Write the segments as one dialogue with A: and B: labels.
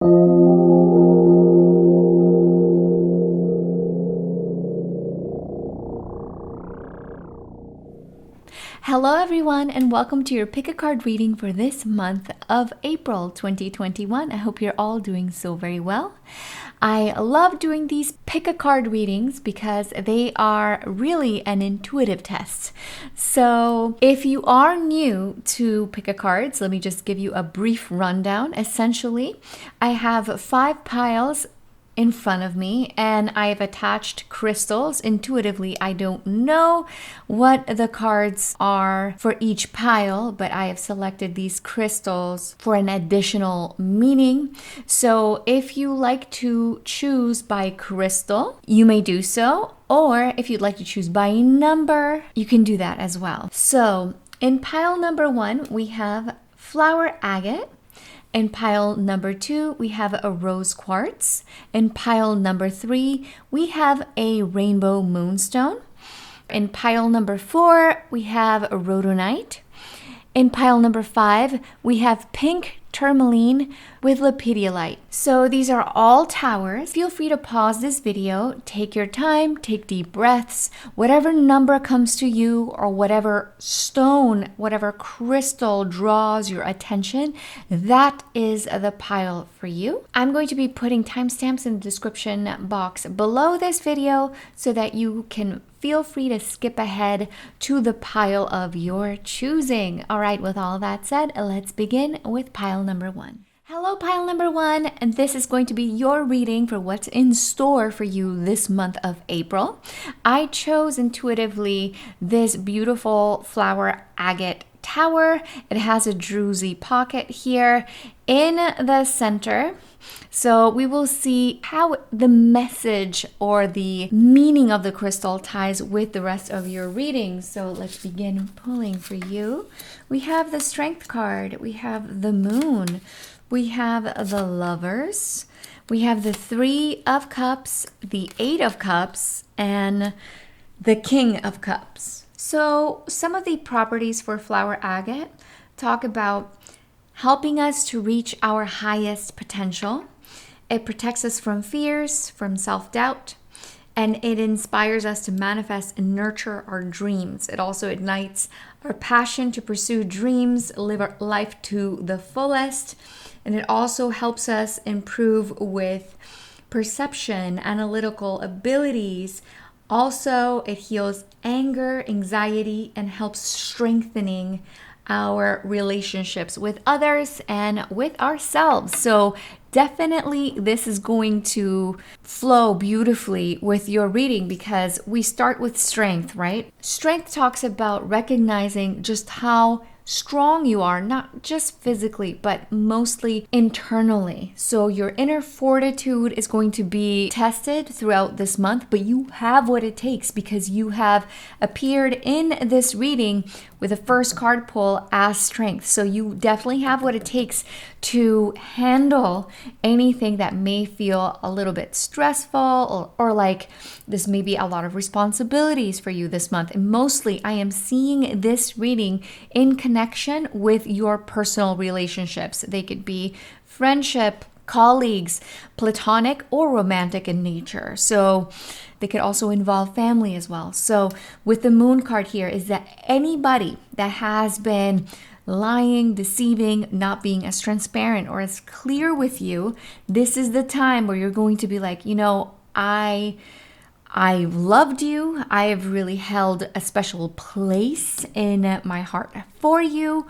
A: Hello everyone, and welcome to your pick a card reading for this month of April 2021. I hope you're all doing so very well. I love doing these pick a card readings because they are really an intuitive test. So if you are new to pick a cards, let me just give you a brief rundown. Essentially, I have 5 piles in front of me, and I have attached crystals. Intuitively, I don't know what the cards are for each pile, but I have selected these crystals for an additional meaning. So if you like to choose by crystal, you may do so, or if you'd like to choose by number, you can do that as well. So in pile number 1, we have flower agate. In pile number 2, we have a rose quartz. In pile number 3, we have a rainbow moonstone. In pile number 4, we have a rhodonite. In pile number 5, we have pink tourmaline with lepidolite. So these are all towers. Feel free to pause this video, take your time, take deep breaths. Whatever number comes to you, or whatever stone, whatever crystal draws your attention, that is the pile for you. I'm going to be putting timestamps in the description box below this video so that you can feel free to skip ahead to the pile of your choosing. All right, with all that said, let's begin with pile number 1. Hello, pile number 1, and this is going to be your reading for what's in store for you this month of April. I chose intuitively this beautiful flower agate tower. It has a druzy pocket here in the center. So we will see how the message or the meaning of the crystal ties with the rest of your reading. So let's begin pulling for you. We have the Strength card. We have the Moon. We have the Lovers. We have the 3 of Cups, the 8 of Cups, and the King of Cups. So some of the properties for flower agate talk about helping us to reach our highest potential. It protects us from fears, from self-doubt, and it inspires us to manifest and nurture our dreams. It also ignites our passion to pursue dreams, live our life to the fullest, and it also helps us improve with perception, analytical abilities. Also, it heals anger, anxiety, and helps strengthening our relationships with others and with ourselves. So definitely this is going to flow beautifully with your reading because we start with strength, right? Strength talks about recognizing just how strong you are, not just physically, but mostly internally. So your inner fortitude is going to be tested throughout this month, but you have what it takes because you have appeared in this reading with the first card pull as strength. So you definitely have what it takes to handle anything that may feel a little bit stressful or like this may be a lot of responsibilities for you this month. And mostly I am seeing this reading in connection with your personal relationships. They could be friendship, colleagues, platonic or romantic in nature. So they could also involve family as well. So with the Moon card here is that anybody that has been lying, deceiving, not being as transparent or as clear with you, this is the time where you're going to be like, I loved you. I have really held a special place in my heart for you,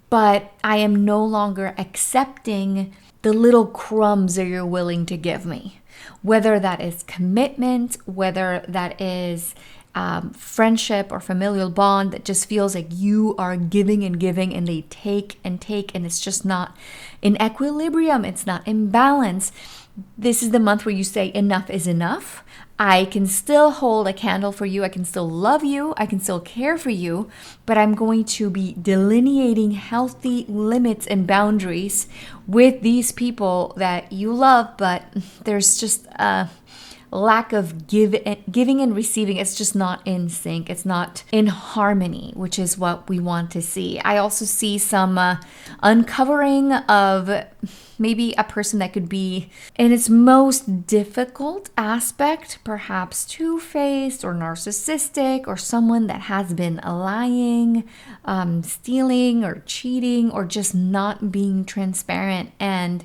A: but I am no longer accepting the little crumbs that you're willing to give me. Whether that is commitment, whether that is friendship or familial bond that just feels like you are giving and giving and they take and take and it's just not in equilibrium, it's not in balance. This is the month where you say enough is enough. I can still hold a candle for you. I can still love you. I can still care for you, but I'm going to be delineating healthy limits and boundaries with these people that you love, but there's just a lack of giving and receiving. It's just not in sync. It's not in harmony, which is what we want to see. I also see some uncovering of maybe a person that could be in its most difficult aspect, perhaps two-faced or narcissistic, or someone that has been lying, stealing or cheating, or just not being transparent and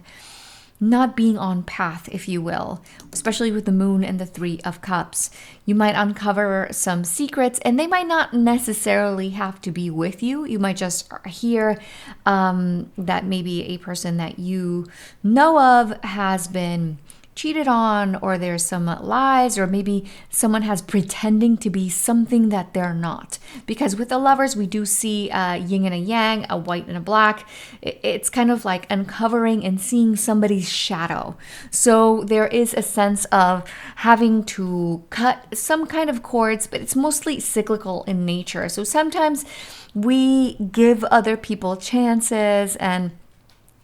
A: not being on path, if you will, especially with the moon and the Three of Cups. You might uncover some secrets, and they might not necessarily have to be with you. You might just hear that maybe a person that you know of has been cheated on, or there's some lies, or maybe someone has pretending to be something that they're not. Because with the Lovers, we do see a yin and a yang, a white and a black. It's kind of like uncovering and seeing somebody's shadow. So there is a sense of having to cut some kind of cords, but it's mostly cyclical in nature. So sometimes we give other people chances, and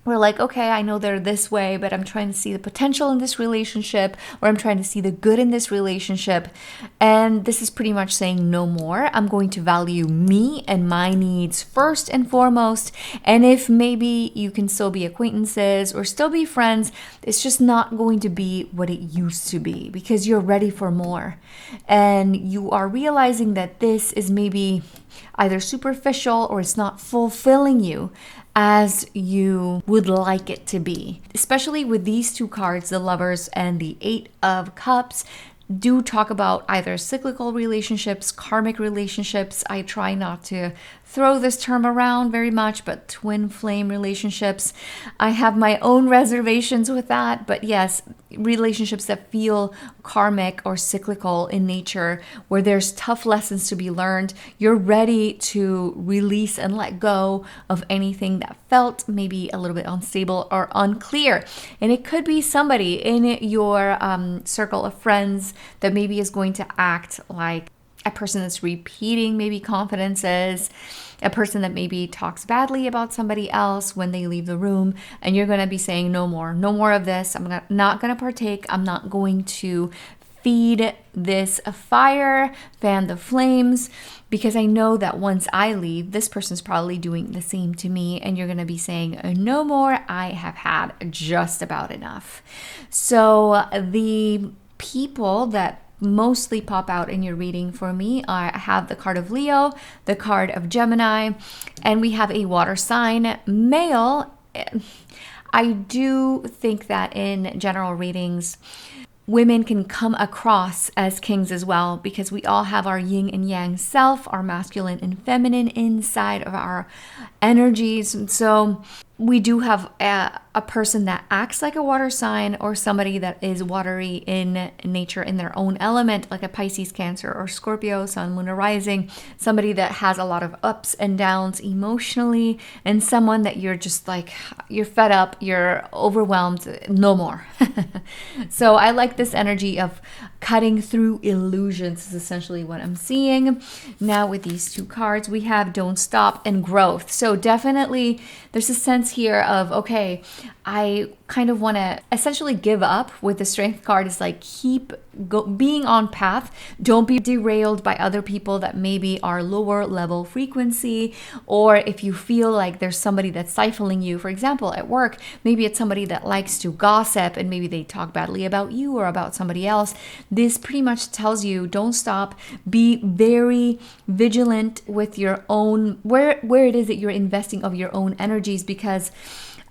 A: we're like, okay, I know they're this way, but I'm trying to see the potential in this relationship, or I'm trying to see the good in this relationship. And this is pretty much saying no more. I'm going to value me and my needs first and foremost. And if maybe you can still be acquaintances or still be friends, it's just not going to be what it used to be, because you're ready for more. And you are realizing that this is maybe either superficial or it's not fulfilling you as you would like it to be. Especially with these two cards, the Lovers and the Eight of Cups, do talk about either cyclical relationships, karmic relationships. I try not to throw this term around very much, but twin flame relationships. I have my own reservations with that, but yes, relationships that feel karmic or cyclical in nature, where there's tough lessons to be learned. You're ready to release and let go of anything that felt maybe a little bit unstable or unclear. And it could be somebody in your circle of friends that maybe is going to act like a person that's repeating maybe confidences, a person that maybe talks badly about somebody else when they leave the room, and you're going to be saying no more of this. I'm not going to partake. I'm not going to feed this fire, fan the flames, because I know that once I leave, this person's probably doing the same to me, and you're going to be saying no more. I have had just about enough. So the people that mostly pop out in your reading for me I have the card of Leo, the card of Gemini, and we have a water sign male. I do think that in general readings, women can come across as kings as well, because we all have our yin and yang self, our masculine and feminine inside of our energies. And so we do have a person that acts like a water sign, or somebody that is watery in nature in their own element, like a Pisces, Cancer, or Scorpio, Sun, Moon, or Rising. Somebody that has a lot of ups and downs emotionally, and someone that you're just like, you're fed up, you're overwhelmed, no more. So I like this energy of cutting through illusions is essentially what I'm seeing. Now with these two cards, we have Don't Stop and Growth. So definitely there's a sense here of, okay, I kind of want to essentially give up. With the Strength card, is like keep being on path. Don't be derailed by other people that maybe are lower level frequency, or if you feel like there's somebody that's stifling you. For example, at work, maybe it's somebody that likes to gossip and maybe they talk badly about you or about somebody else. This pretty much tells you don't stop. Be very vigilant with your own where it is that you're investing of your own energies, because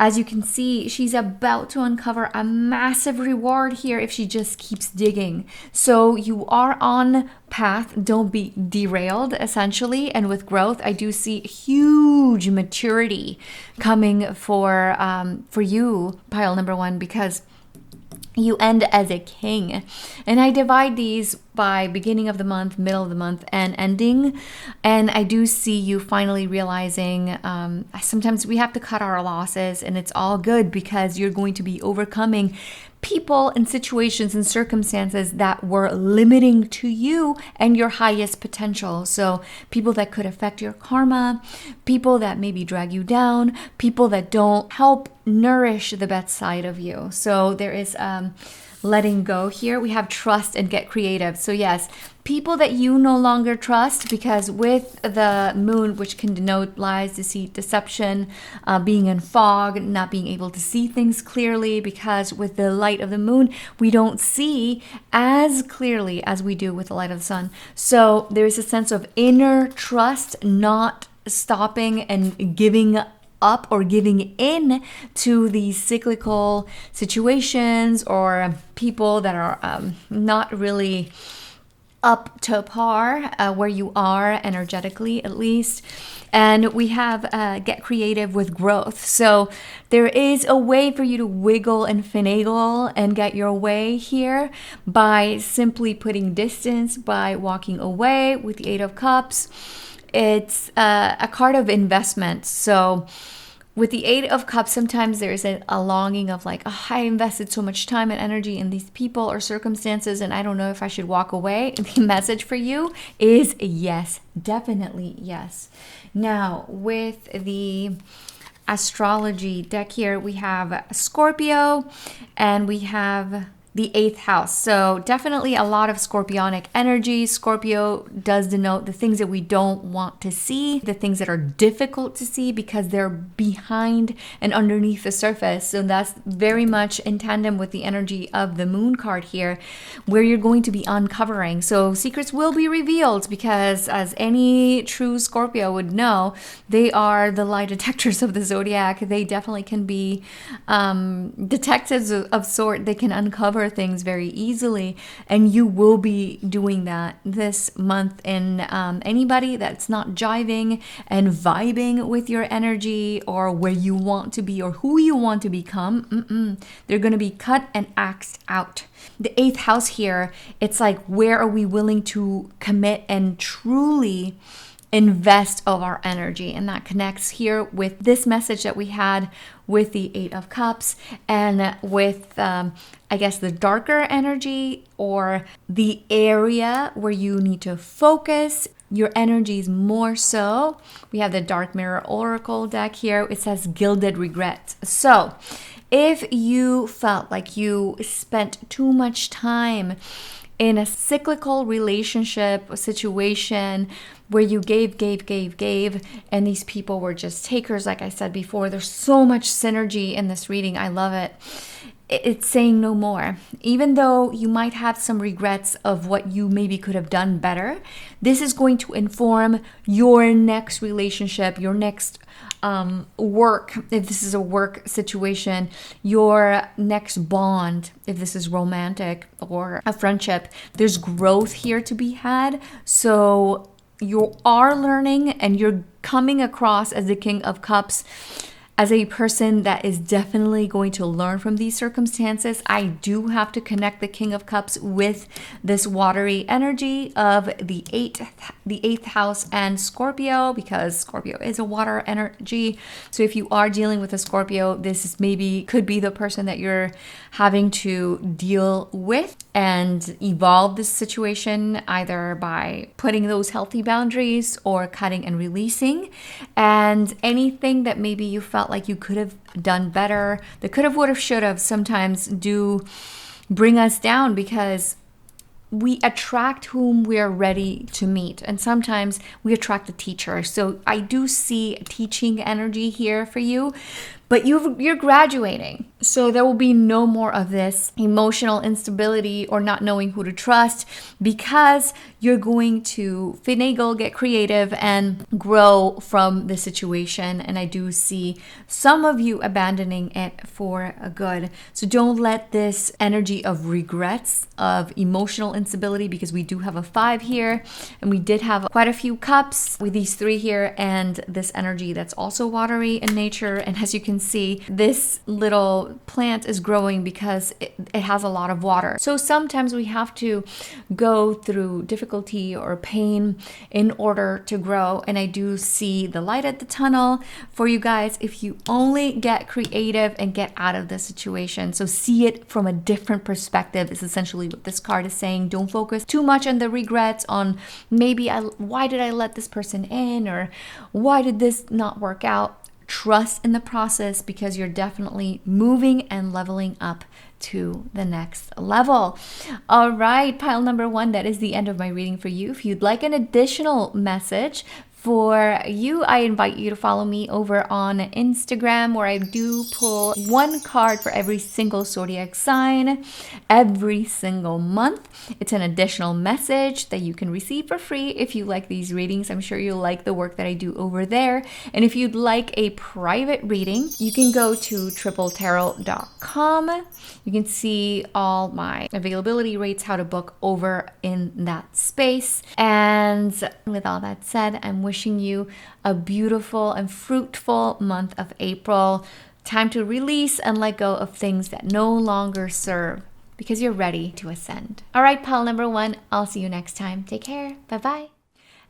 A: as you can see, she's about to uncover a massive reward here if she just keeps digging. So you are on path. Don't be derailed, essentially. And with growth, I do see huge maturity coming for you, pile number one, because you end as a king. And I divide these by beginning of the month, middle of the month, and ending. And I do see you finally realizing sometimes we have to cut our losses, and it's all good because you're going to be overcoming people and situations and circumstances that were limiting to you and your highest potential. So people that could affect your karma, people that maybe drag you down, people that don't help nourish the best side of you. So there is letting go here. We have trust and get creative. So yes, people that you no longer trust, because with the moon, which can denote lies, deceit, deception, being in fog, not being able to see things clearly, because with the light of the moon, we don't see as clearly as we do with the light of the sun. So there's a sense of inner trust, not stopping and giving up or giving in to these cyclical situations or people that are not really up to par where you are energetically, at least. And we have get creative with growth. So there is a way for you to wiggle and finagle and get your way here by simply putting distance, by walking away with the Eight of Cups. It's a card of investment. So with the Eight of Cups, sometimes there's a longing of like, oh, I invested so much time and energy in these people or circumstances, and I don't know if I should walk away. The message for you is yes, definitely yes. Now, with the astrology deck here, we have Scorpio and we have the 8th house. So definitely a lot of scorpionic energy. Scorpio does denote the things that we don't want to see, the things that are difficult to see because they're behind and underneath the surface. So that's very much in tandem with the energy of the moon card here, where you're going to be uncovering. So secrets will be revealed because, as any true Scorpio would know, they are the lie detectors of the zodiac. They definitely can be detectives of sort. They can uncover things very easily, and you will be doing that this month. And anybody that's not jiving and vibing with your energy or where you want to be or who you want to become, they're going to be cut and axed out. The 8th house here, it's like, where are we willing to commit and truly invest of our energy? And that connects here with this message that we had with the 8 of Cups and with I guess the darker energy or the area where you need to focus your energies more so. We have the Dark Mirror Oracle deck here. It says gilded regrets. So if you felt like you spent too much time in a cyclical relationship, a situation where you gave, and these people were just takers, like I said before, there's so much synergy in this reading. I love it. It's saying no more. Even though you might have some regrets of what you maybe could have done better, this is going to inform your next relationship, your next work, if this is a work situation, your next bond, if this is romantic or a friendship. There's growth here to be had. So you are learning and you're coming across as the King of Cups, as a person that is definitely going to learn from these circumstances. I do have to connect the King of Cups with this watery energy of the 8th house and Scorpio, because Scorpio is a water energy. So if you are dealing with a Scorpio, this is maybe could be the person that you're having to deal with and evolve this situation, either by putting those healthy boundaries or cutting and releasing. And anything that maybe you felt like you could have done better, the could have, would have, should have sometimes do bring us down, because we attract whom we are ready to meet. And sometimes we attract a teacher. So I do see teaching energy here for you, but you're graduating. So there will be no more of this emotional instability or not knowing who to trust, because you're going to finagle, get creative, and grow from the situation. And I do see some of you abandoning it for a good. So don't let this energy of regrets, of emotional instability, because we do have a 5 here, and we did have quite a few cups with these 3 here, and this energy that's also watery in nature. And as you can see, this little plant is growing because it has a lot of water. So sometimes we have to go through difficulty or pain in order to grow. And I do see the light at the tunnel for you guys if you only get creative and get out of the situation. So see it from a different perspective is essentially what this card is saying. Don't focus too much on the regrets, on maybe why did I let this person in, or why did this not work out. Trust in the process, because you're definitely moving and leveling up to the next level. All right, pile number 1, that is the end of my reading for you. If you'd like an additional message for you, I invite you to follow me over on Instagram, where I do pull 1 card for every single zodiac sign every single month. It's an additional message that you can receive for free if you like these readings. I'm sure you'll like the work that I do over there. And if you'd like a private reading, you can go to untitled.tarot.com. You can see all my availability rates, how to book over in that space. And with all that said, I'm wishing you a beautiful and fruitful month of April. Time to release and let go of things that no longer serve, because you're ready to ascend. All right, pile number 1, I'll see you next time. Take care. Bye-bye.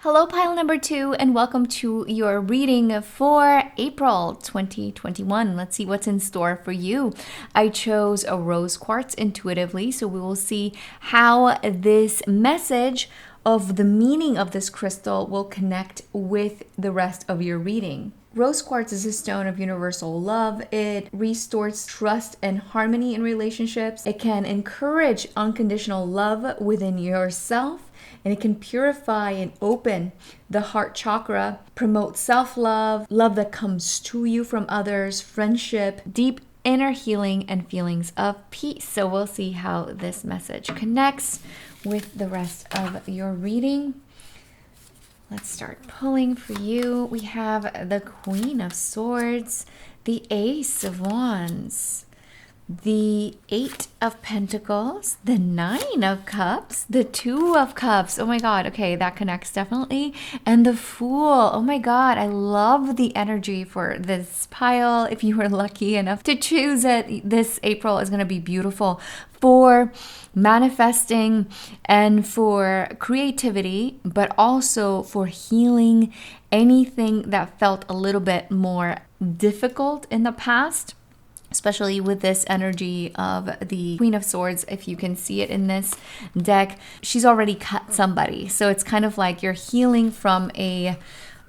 A: Hello, pile number 2, and welcome to your reading for April 2021. Let's see what's in store for you. I chose a rose quartz intuitively, so we will see how this message of the meaning of this crystal will connect with the rest of your reading. Rose quartz is a stone of universal love. It restores trust and harmony in relationships. It can encourage unconditional love within yourself, and it can purify and open the heart chakra, promote self-love, love that comes to you from others, friendship, deep inner healing, and feelings of peace. So we'll see how this message connects with the rest of your reading. Let's start pulling for you. We have the Queen of Swords, the Ace of Wands, the 8 of Pentacles, the 9 of Cups, the 2 of Cups. Oh my God. Okay, that connects definitely. And the Fool. Oh my God. I love the energy for this pile. If you were lucky enough to choose it, this April is going to be beautiful for manifesting and for creativity, but also for healing anything that felt a little bit more difficult in the past. Especially with this energy of the Queen of Swords, if you can see it in this deck, she's already cut somebody. So it's kind of like you're healing from a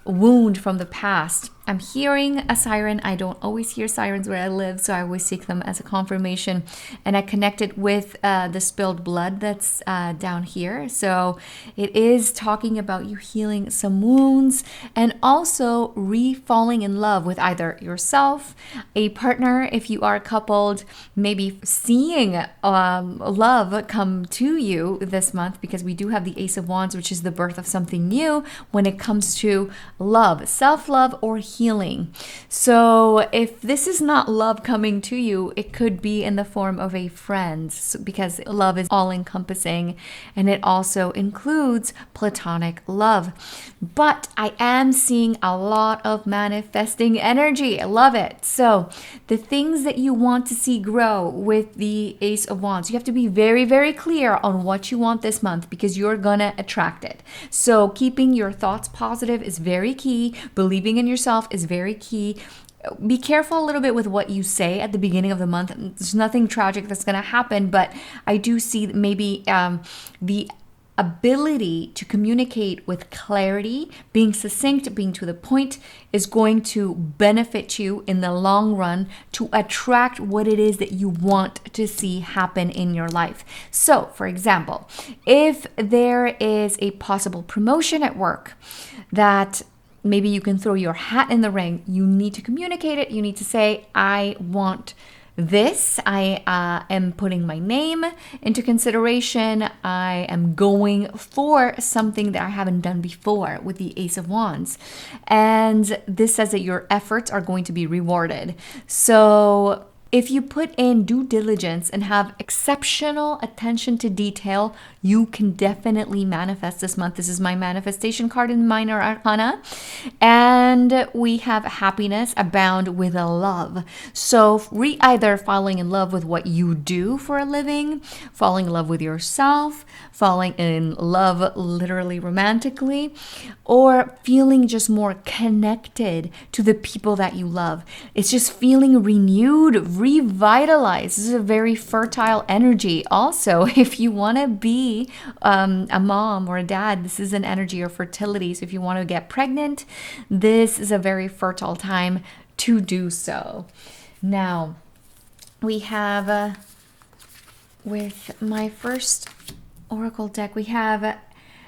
A: wound from the past. I'm hearing a siren. I don't always hear sirens where I live, so I always seek them as a confirmation. And I connected with the spilled blood that's down here. So it is talking about you healing some wounds and also re-falling in love with either yourself, a partner, if you are coupled, maybe seeing love come to you this month, because we do have the Ace of Wands, which is the birth of something new when it comes to love, self-love, or healing. So if this is not love coming to you, it could be in the form of a friend, because love is all encompassing and it also includes platonic love. But I am seeing a lot of manifesting energy. I love it. So the things that you want to see grow with the Ace of Wands, you have to be very, very clear on what you want this month, because you're gonna attract it. So keeping your thoughts positive is very key. Believing in yourself is very key. Be careful a little bit with what you say at the beginning of the month. There's nothing tragic that's going to happen, but I do see maybe the ability to communicate with clarity, being succinct, being to the point, is going to benefit you in the long run to attract what it is that you want to see happen in your life. So, for example, if there is a possible promotion at work that maybe you can throw your hat in the ring, you need to communicate it. You need to say, I want this. I am putting my name into consideration. I am going for something that I haven't done before with the Ace of Wands. And this says that your efforts are going to be rewarded. So if you put in due diligence and have exceptional attention to detail, you can definitely manifest this month. This is my manifestation card in Minor Arcana. And we have happiness abound with a love. So either falling in love with what you do for a living, falling in love with yourself, falling in love literally romantically, or feeling just more connected to the people that you love. It's just feeling renewed, revitalized. This is a very fertile energy. Also, if you want to be a mom or a dad, this is an energy of fertility. So if you want to get pregnant, this is a very fertile time to do so. Now, we have with my first oracle deck. We have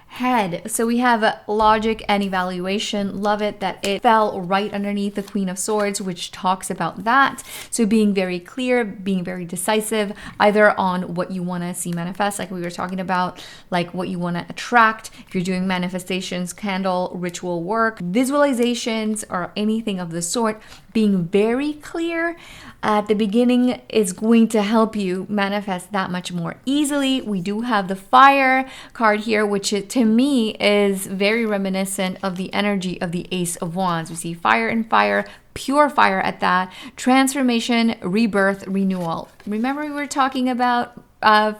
A: Head. So we have logic and evaluation. Love it that it fell right underneath the Queen of Swords, which talks about that. So being very clear, being very decisive, either on what you want to see manifest, like we were talking about, like what you want to attract. If you're doing manifestations, candle, ritual work, visualizations, or anything of the sort, being very clear at the beginning is going to help you manifest that much more easily. We do have the Fire card here, which to me is very reminiscent of the energy of the Ace of Wands. We see fire and fire, pure fire at that, transformation, rebirth, renewal. Remember we were talking about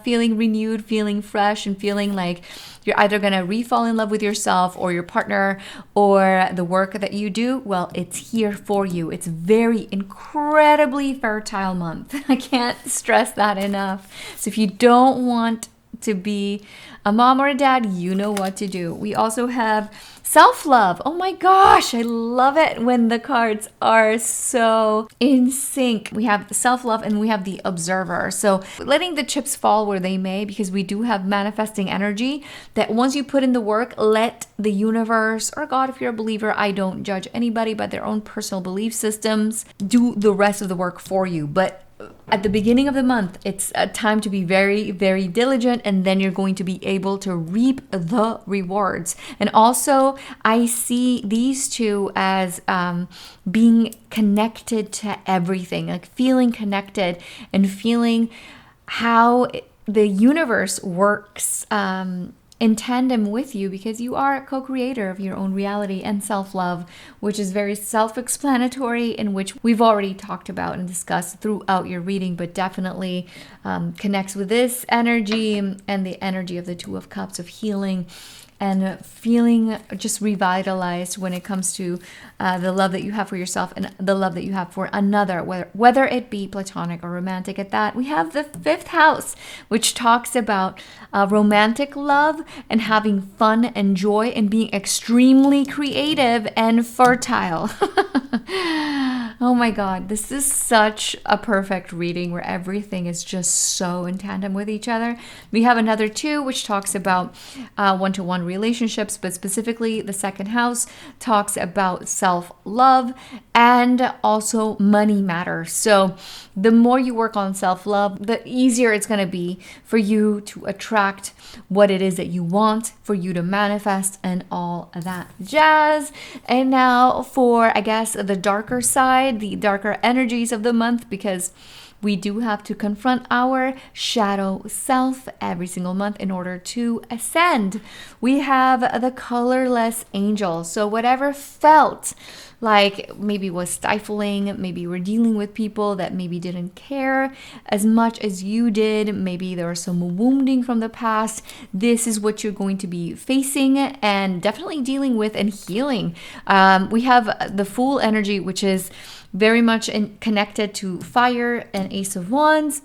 A: feeling renewed, feeling fresh, and feeling like you're either going to re-fall in love with yourself or your partner or the work that you do. Well, it's here for you. It's very incredibly fertile month. I can't stress that enough. So if you don't want to be a mom or a dad, you know what to do. We also have self-love. Oh my gosh, I love it when the cards are so in sync. We have self-love and we have the observer. So letting the chips fall where they may, because we do have manifesting energy that once you put in the work, let the universe or God, if you're a believer, I don't judge anybody but their own personal belief systems, do the rest of the work for you. But at the beginning of the month, it's a time to be very, very diligent, and then you're going to be able to reap the rewards. And also, I see these two as being connected to everything, like feeling connected and feeling how the universe works in tandem with you, because you are a co-creator of your own reality, and self-love, which is very self-explanatory, in which we've already talked about and discussed throughout your reading, but definitely connects with this energy and the energy of the Two of Cups of healing and feeling just revitalized when it comes to the love that you have for yourself and the love that you have for another, whether it be platonic or romantic. At that, we have the fifth house, which talks about romantic love and having fun and joy and being extremely creative and fertile. Oh my God, this is such a perfect reading where everything is just so in tandem with each other. We have another two, which talks about one-to-one relationships, but specifically the second house talks about self-love and also money matters. So the more you work on self-love, the easier it's going to be for you to attract what it is that you want, for you to manifest, and all of that jazz. And now for, I guess, the darker side, the darker energies of the month, because we do have to confront our shadow self every single month in order to ascend. We have the colorless angel. So whatever felt like maybe was stifling, maybe we're dealing with people that maybe didn't care as much as you did, maybe there was some wounding from the past, this is what you're going to be facing and definitely dealing with and healing. We have the Fool energy, which is very much connected to fire and Ace of Wands,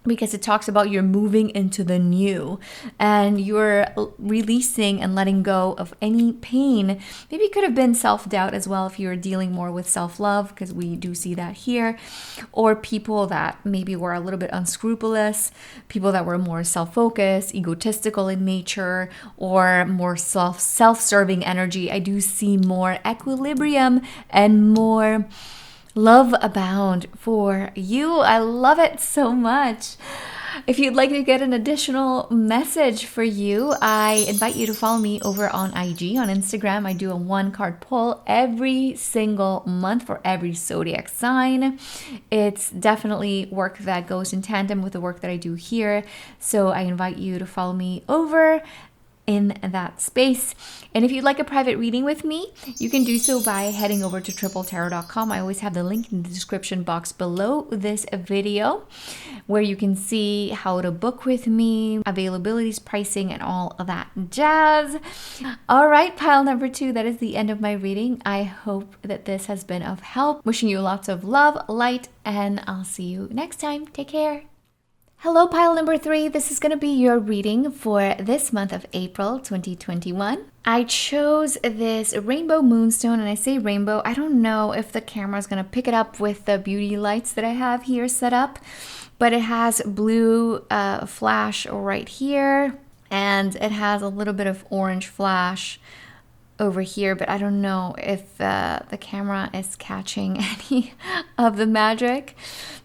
A: because it talks about you're moving into the new and you're releasing and letting go of any pain. Maybe it could have been self-doubt as well if you're dealing more with self-love, because we do see that here, or people that maybe were a little bit unscrupulous, people that were more self-focused, egotistical in nature, or more self-serving energy. I do see more equilibrium and more love abound for you. I love it so much. If you'd like to get an additional message for you, I invite you to follow me over on IG. On Instagram, I do a 1-card pull every single month for every zodiac sign. It's definitely work that goes in tandem with the work that I do here. So I invite you to follow me over in that space. And if you'd like a private reading with me, you can do so by heading over to tripletarot.com. I always have the link in the description box below this video, where you can see how to book with me, availabilities, pricing, and all of that jazz. All right, pile number 2, that is the end of my reading. I hope that this has been of help. Wishing you lots of love, light, and I'll see you next time. Take care. Hello, pile number 3. This is going to be your reading for this month of April 2021. I chose this rainbow moonstone, and I say rainbow, I don't know if the camera is going to pick it up with the beauty lights that I have here set up, but it has blue flash right here, and it has a little bit of orange flash over here, but I don't know if the camera is catching any of the magic.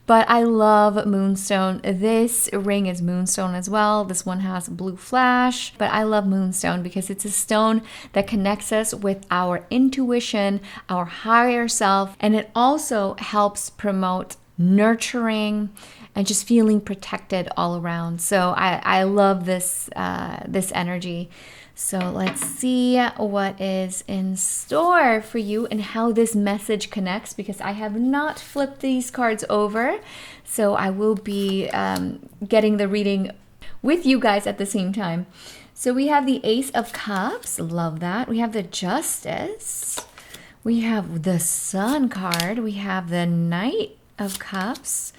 A: But I love moonstone. This ring is moonstone as well. This one has blue flash, but I love moonstone because it's a stone that connects us with our intuition, our higher self, and it also helps promote nurturing and just feeling protected all around. So I love this this energy. So let's see what is in store for you and how this message connects, because I have not flipped these cards over. So I will be getting the reading with you guys at the same time. So we have the Ace of Cups. Love that. We have the Justice. We have the Sun card. We have the Knight of Cups.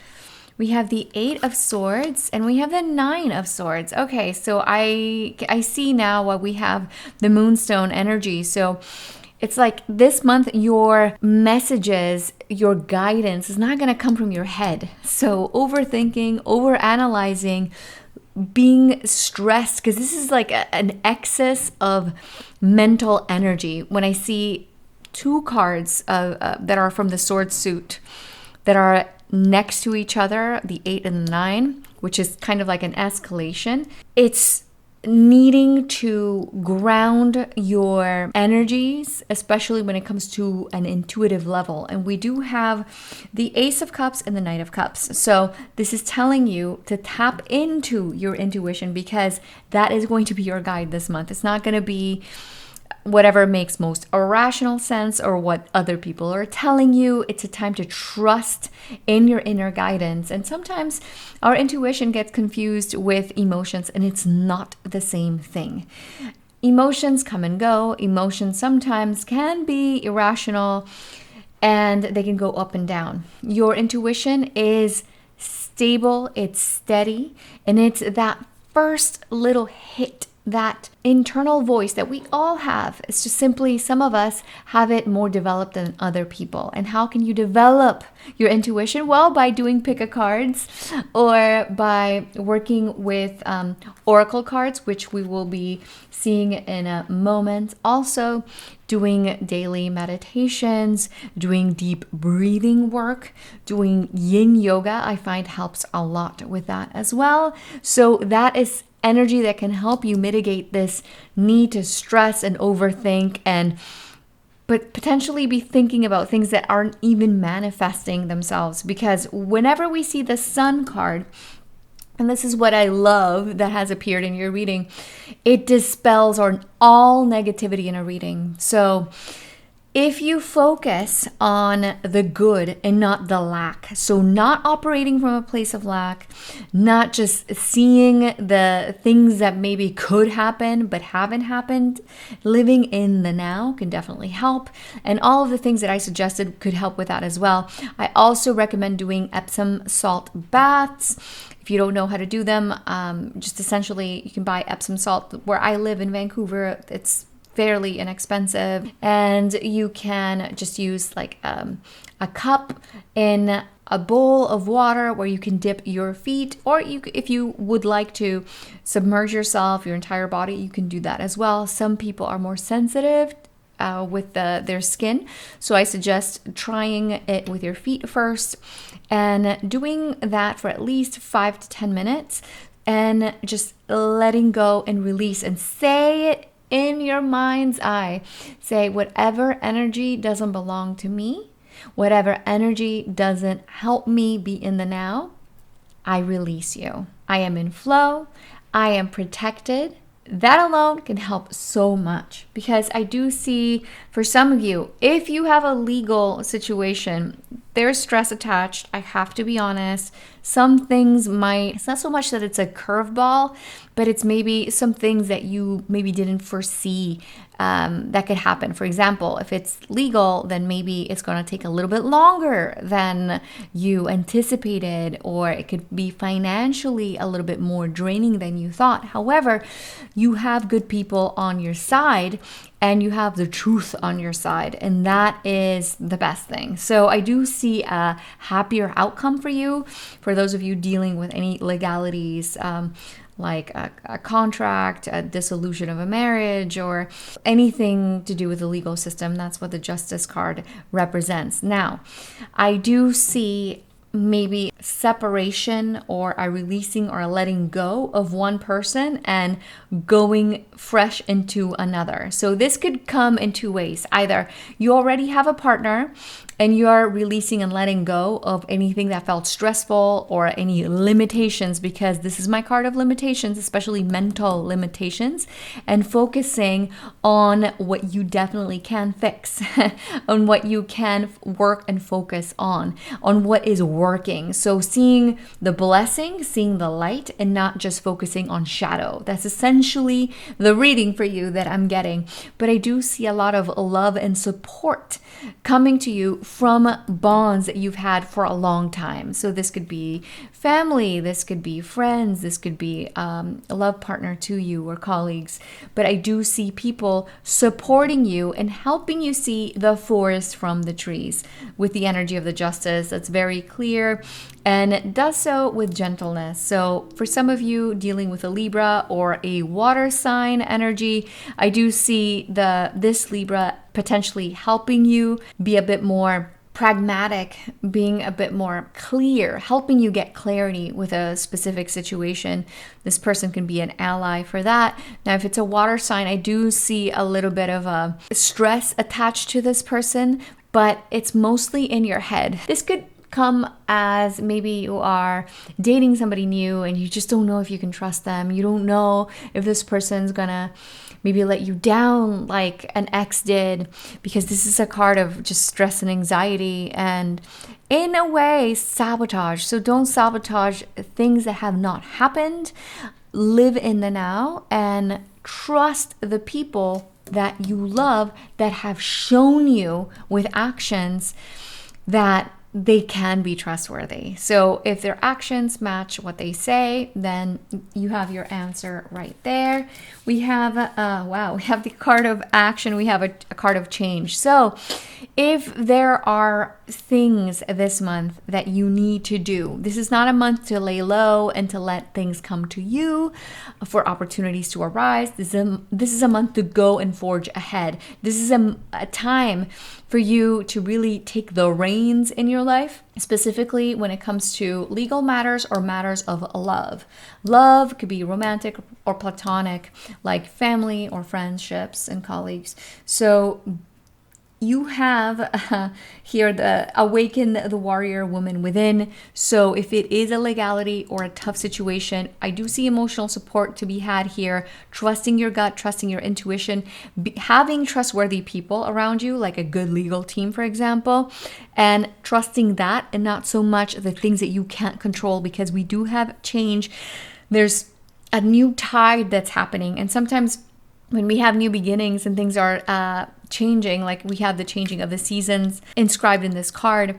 A: We have the Eight of Swords, and we have the Nine of Swords. Okay, so I see now why we have the Moonstone energy. So it's like this month, your messages, your guidance is not going to come from your head. So overthinking, overanalyzing, being stressed, because this is like an excess of mental energy. When I see two cards that are from the Sword suit that are next to each other, the 8 and the 9, which is kind of like an escalation. It's needing to ground your energies, especially when it comes to an intuitive level. And we do have the Ace of Cups and the Knight of Cups. So this is telling you to tap into your intuition, because that is going to be your guide this month. It's not going to be whatever makes most irrational sense or what other people are telling you. It's a time to trust in your inner guidance. And sometimes our intuition gets confused with emotions, and it's not the same thing. Emotions come and go. Emotions sometimes can be irrational, and they can go up and down. Your intuition is stable, it's steady, and it's that first little hit, that internal voice that we all have. It's just simply some of us have it more developed than other people. And how can you develop your intuition? Well, by doing pick a cards, or by working with oracle cards, which we will be seeing in a moment. Also doing daily meditations, doing deep breathing work, doing yin yoga, I find helps a lot with that as well. So that is energy that can help you mitigate this need to stress and overthink, and but potentially be thinking about things that aren't even manifesting themselves. Because whenever we see the Sun card, and this is what I love that has appeared in your reading, it dispels all negativity in a reading. So if you focus on the good and not the lack, so not operating from a place of lack, not just seeing the things that maybe could happen but haven't happened, living in the now can definitely help. And all of the things that I suggested could help with that as well. I also recommend doing Epsom salt baths. If you don't know how to do them, just essentially you can buy Epsom salt. Where I live in Vancouver, it's fairly inexpensive, and you can just use like a cup in a bowl of water where you can dip your feet, or if you would like to submerge yourself, your entire body, you can do that as well. Some people are more sensitive with their skin, so I suggest trying it with your feet first and doing that for at least 5 to 10 minutes, and just letting go and release, and say it in your mind's eye. Say, whatever energy doesn't belong to me, whatever energy doesn't help me be in the now, I release you. I am in flow. I am protected. That alone can help so much, because I do see for some of you, if you have a legal situation, there's stress attached. I have to be honest. Some things it's not so much that it's a curveball, but it's maybe some things that you maybe didn't foresee that could happen. For example, if it's legal, then maybe it's going to take a little bit longer than you anticipated, or it could be financially a little bit more draining than you thought. However, you have good people on your side, and you have the truth on your side, and that is the best thing. So I do see a happier outcome for you, for those of you dealing with any legalities, like a contract, a dissolution of a marriage, or anything to do with the legal system. That's what the Justice card represents. Now, I do see maybe separation, or a releasing or a letting go of one person and going fresh into another. So this could come in two ways. Either you already have a partner and you're releasing and letting go of anything that felt stressful or any limitations, because this is my card of limitations, especially mental limitations, and focusing on what you definitely can fix, on what you can work and focus on what is working. So seeing the blessing, seeing the light, and not just focusing on shadow. That's essentially the reading for you that I'm getting. But I do see a lot of love and support coming to you from bonds that you've had for a long time. So this could be family, this could be friends, this could be a love partner to you, or colleagues. But I do see people supporting you and helping you see the forest from the trees with the energy of the Justice. That's very clear, and it does so with gentleness. So for some of you dealing with a Libra or a water sign energy, I do see this Libra potentially helping you be a bit more pragmatic, being a bit more clear, helping you get clarity with a specific situation. This person can be an ally for that. Now, if it's a water sign, I do see a little bit of a stress attached to this person, but it's mostly in your head. This could come as maybe you are dating somebody new and you just don't know if you can trust them. You don't know if this person's gonna maybe let you down like an ex did, because this is a card of just stress and anxiety and, in a way, sabotage. So don't sabotage things that have not happened. Live in the now and trust the people that you love that have shown you with actions that they can be trustworthy. So if their actions match what they say, then you have your answer right there. We have, we have the card of action. We have a card of change. So if there are things this month that you need to do, this is not a month to lay low and to let things come to you for opportunities to arise. This is a month to go and forge ahead. This is a time for you to really take the reins in your life, specifically when it comes to legal matters or matters of love. Love could be romantic or platonic, like family or friendships and colleagues. So you have here the awaken the warrior woman within. So if it is a legality or a tough situation, I do see emotional support to be had here. Trusting your gut, trusting your intuition, having trustworthy people around you, like a good legal team, for example, and trusting that, and not so much the things that you can't control, because we do have change. There's a new tide that's happening, and sometimes when we have new beginnings and things are changing, like we have the changing of the seasons inscribed in this card,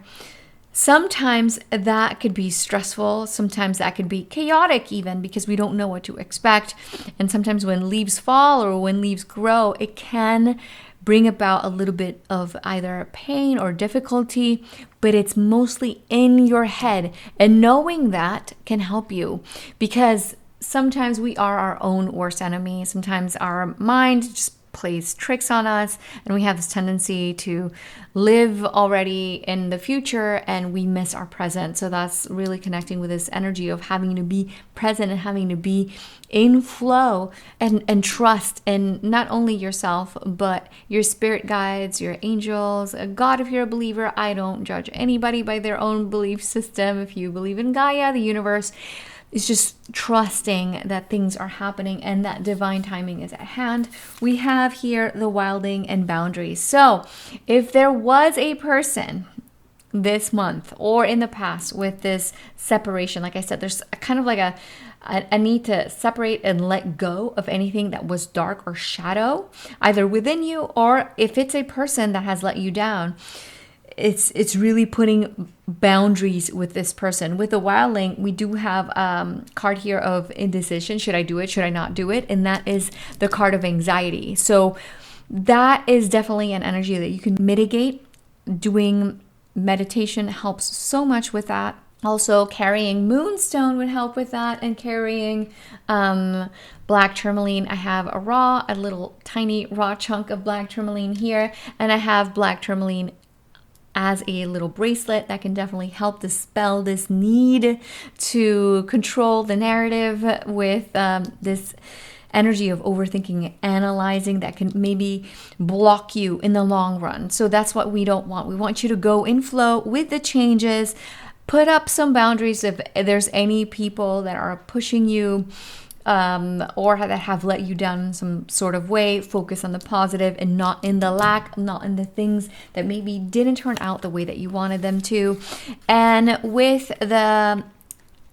A: sometimes that could be stressful. Sometimes that could be chaotic even, because we don't know what to expect. And sometimes when leaves fall or when leaves grow, it can bring about a little bit of either pain or difficulty, but it's mostly in your head. And knowing that can help you, because sometimes we are our own worst enemy. Sometimes our mind just plays tricks on us, and we have this tendency to live already in the future and we miss our present. So that's really connecting with this energy of having to be present and having to be in flow and trust in not only yourself, but your spirit guides, your angels, God, if you're a believer. I don't judge anybody by their own belief system. If you believe in Gaia, the universe, it's just trusting that things are happening and that divine timing is at hand. We have here the wilding and boundaries. So if there was a person this month or in the past with this separation, like I said, there's a kind of like a need to separate and let go of anything that was dark or shadow, either within you, or if it's a person that has let you down, it's really putting boundaries with this person. With the wildling, we do have card here of indecision. Should I do it? Should I not do it? And that is the card of anxiety. So that is definitely an energy that you can mitigate. Doing meditation helps so much with that. Also, carrying moonstone would help with that, and carrying black tourmaline. I have a little tiny raw chunk of black tourmaline here, and I have black tourmaline as a little bracelet that can definitely help dispel this need to control the narrative with this energy of overthinking and analyzing that can maybe block you in the long run. So that's what we don't want. We want you to go in flow with the changes. Put up some boundaries if there's any people that are pushing you or that have let you down in some sort of way. Focus on the positive and not in the lack, not in the things that maybe didn't turn out the way that you wanted them to. And with the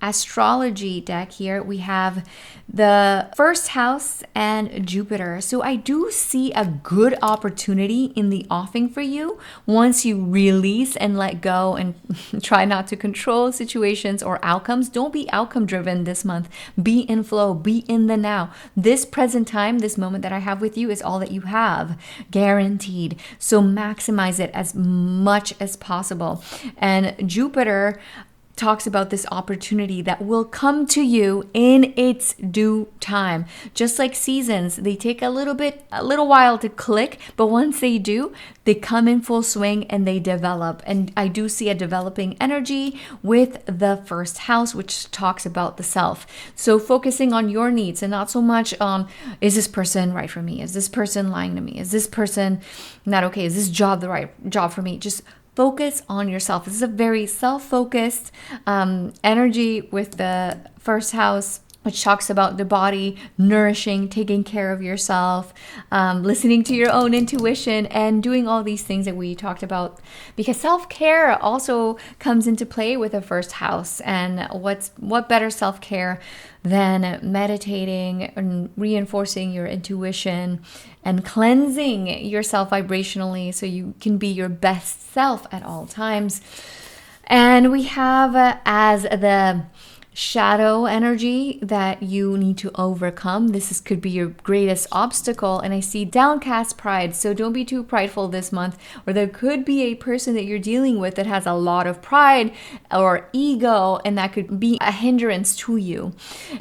A: astrology deck here, we have the first house and Jupiter. So I do see a good opportunity in the offing for you once you release and let go and try not to control situations or outcomes. Don't be outcome driven this month. Be in flow, be in the now. This present time, this moment that I have with you is all that you have, guaranteed. So maximize it as much as possible. And Jupiter talks about this opportunity that will come to you in its due time. Just like seasons, they take a little while to click, but once they do, they come in full swing and they develop. And I do see a developing energy with the first house, which talks about the self. So focusing on your needs and not so much on, is this person right for me? Is this person lying to me? Is this person not okay? Is this job the right job for me? Just focus on yourself. This is a very self-focused energy with the first house, which talks about the body, nourishing, taking care of yourself, listening to your own intuition, and doing all these things that we talked about. Because self-care also comes into play with the first house. And what better self-care than meditating and reinforcing your intuition and cleansing yourself vibrationally so you can be your best self at all times. And we have as the shadow energy that you need to overcome. Could be your greatest obstacle. And I see downcast pride. So don't be too prideful this month. Or there could be a person that you're dealing with that has a lot of pride or ego, and that could be a hindrance to you.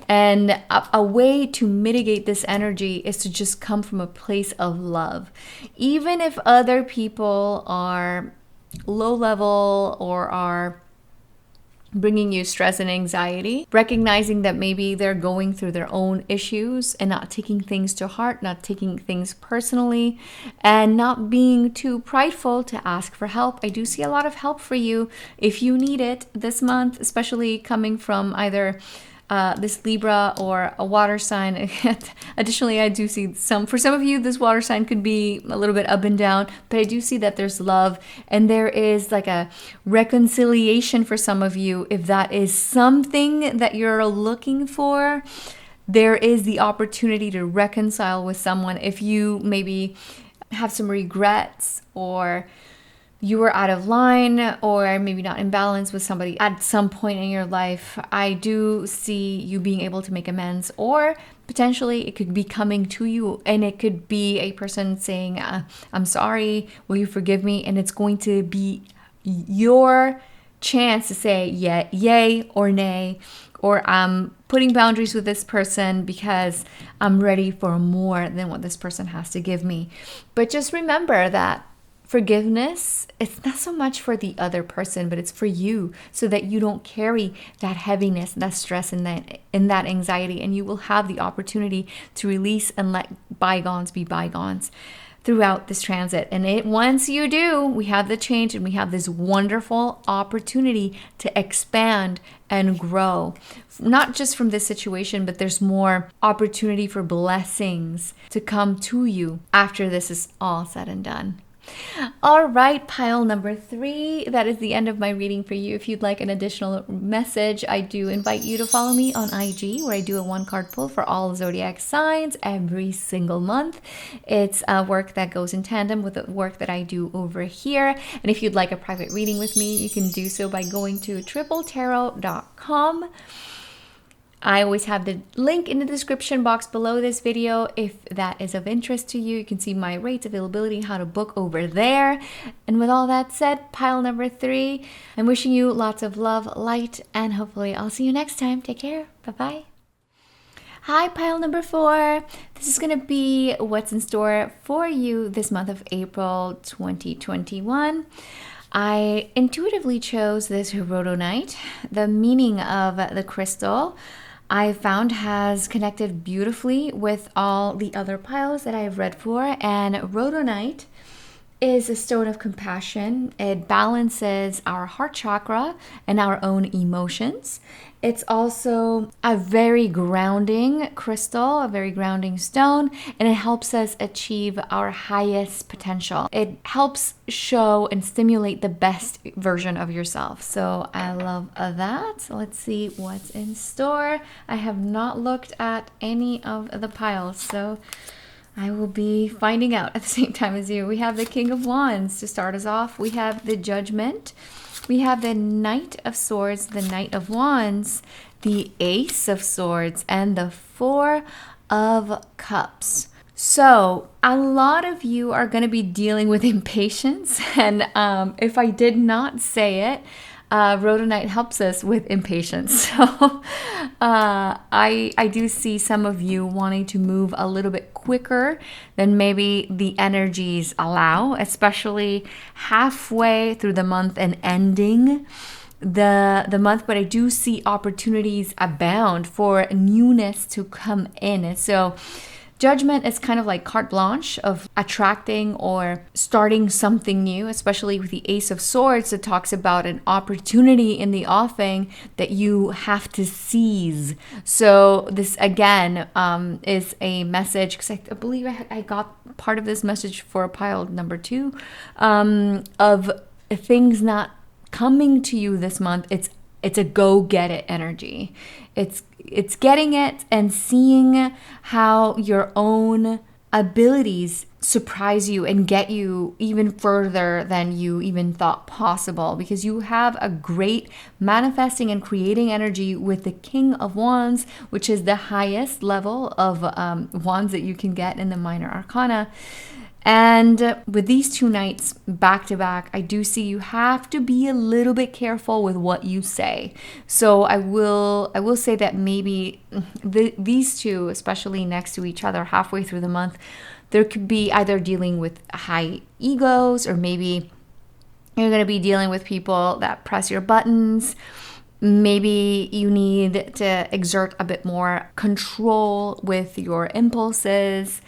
A: And a way to mitigate this energy is to just come from a place of love. Even if other people are low level or are bringing you stress and anxiety, recognizing that maybe they're going through their own issues and not taking things to heart, not taking things personally, and not being too prideful to ask for help. I do see a lot of help for you if you need it this month, especially coming from either this Libra or a water sign. Additionally, I do see for some of you, this water sign could be a little bit up and down, but I do see that there's love and there is like a reconciliation for some of you. If that is something that you're looking for, there is the opportunity to reconcile with someone. If you maybe have some regrets or you were out of line or maybe not in balance with somebody at some point in your life, I do see you being able to make amends, or potentially it could be coming to you and it could be a person saying, I'm sorry, will you forgive me? And it's going to be your chance to say yay or nay, or I'm putting boundaries with this person because I'm ready for more than what this person has to give me. But just remember that forgiveness, it's not so much for the other person, but it's for you, so that you don't carry that heaviness, that stress, and that anxiety, and you will have the opportunity to release and let bygones be bygones throughout this transit. And once you do, we have the change and we have this wonderful opportunity to expand and grow, not just from this situation, but there's more opportunity for blessings to come to you after this is all said and done. All right, pile number 3. That is the end of my reading for you. If you'd like an additional message, I do invite you to follow me on IG, where I do a 1-card pull for all zodiac signs every single month. It's work that goes in tandem with the work that I do over here. And if you'd like a private reading with me, you can do so by going to untitled.tarot.com. I always have the link in the description box below this video. If that is of interest to you, you can see my rates, availability, how to book over there. And with all that said, pile number 3, I'm wishing you lots of love, light, and hopefully I'll see you next time. Take care. Bye-bye. Hi, pile number 4. This is going to be what's in store for you this month of April 2021. I intuitively chose this rhodonite. The meaning of the crystal I found has connected beautifully with all the other piles that I've read for, and rhodonite is a stone of compassion. It balances our heart chakra and our own emotions. It's also a very grounding crystal, a very grounding stone, and it helps us achieve our highest potential. It helps show and stimulate the best version of yourself. So I love that. So let's see what's in store. I have not looked at any of the piles, so I will be finding out at the same time as you. We have the King of Wands to start us off. We have the Judgment. We have the Knight of Swords, the Knight of Wands, the Ace of Swords, and the Four of Cups. So a lot of you are going to be dealing with impatience. And if I did not say it, rhodonite helps us with impatience. So I do see some of you wanting to move a little bit quicker than maybe the energies allow, especially halfway through the month and ending the month. But I do see opportunities abound for newness to come in. And so Judgment is kind of like carte blanche of attracting or starting something new, especially with the Ace of Swords. It talks about an opportunity in the offing that you have to seize. So this again is a message, because I believe I got part of this message for pile number 2 of things not coming to you this month. It's a go get it energy. It's getting it and seeing how your own abilities surprise you and get you even further than you even thought possible, because you have a great manifesting and creating energy with the King of Wands, which is the highest level of wands that you can get in the minor arcana. And with these 2 nights back to back, I do see you have to be a little bit careful with what you say. So I will say that maybe these 2, especially next to each other halfway through the month, there could be either dealing with high egos, or maybe you're going to be dealing with people that press your buttons. Maybe you need to exert a bit more control with your impulses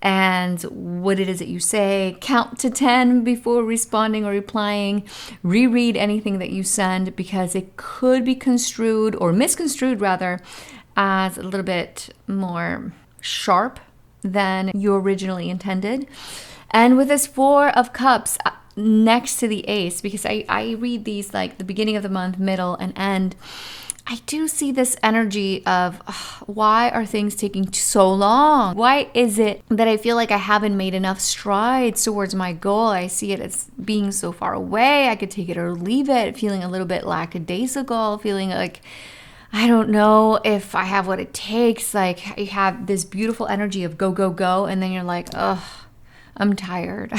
A: and what it is that you say. Count to 10 before responding or replying. Reread anything that you send, because it could be construed, or misconstrued rather, as a little bit more sharp than you originally intended. And with this 4 of Cups next to the Ace, because I read these like the beginning of the month, middle, and end, I do see this energy of why are things taking so long? Why is it that I feel like I haven't made enough strides towards my goal? I see it as being so far away. I could take it or leave it, feeling a little bit lackadaisical, feeling like I don't know if I have what it takes. Like you have this beautiful energy of go, go, go, and then you're like, ugh, I'm tired.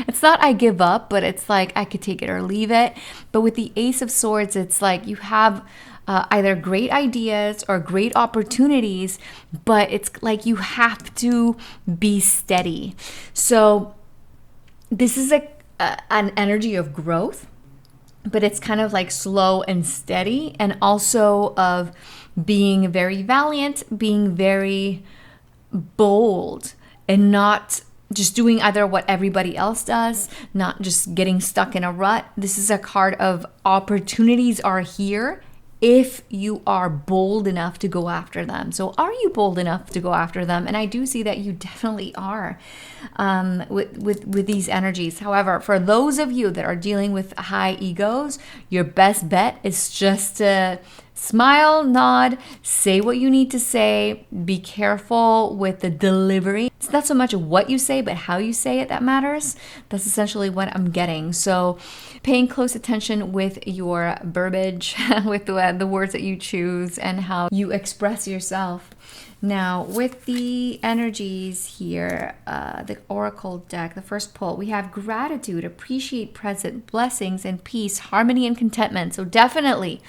A: It's not I give up, but it's like I could take it or leave it. But with the Ace of Swords, it's like you have either great ideas or great opportunities, but it's like you have to be steady. So this is an energy of growth, but it's kind of like slow and steady, and also of being very valiant, being very bold, and not just doing either what everybody else does, not just getting stuck in a rut. This is a card of opportunities are here if you are bold enough to go after them. So are you bold enough to go after them? And I do see that you definitely are with these energies. However, for those of you that are dealing with high egos, your best bet is just to Smile, nod, say what you need to say. Be careful with the delivery. It's not so much what you say, but how you say it that matters. That's essentially what I'm getting. So paying close attention with your verbiage, with the words that you choose and how you express yourself. Now, with the energies here, the Oracle deck, the first pull, we have gratitude, appreciate present, blessings, and peace, harmony, and contentment. So definitely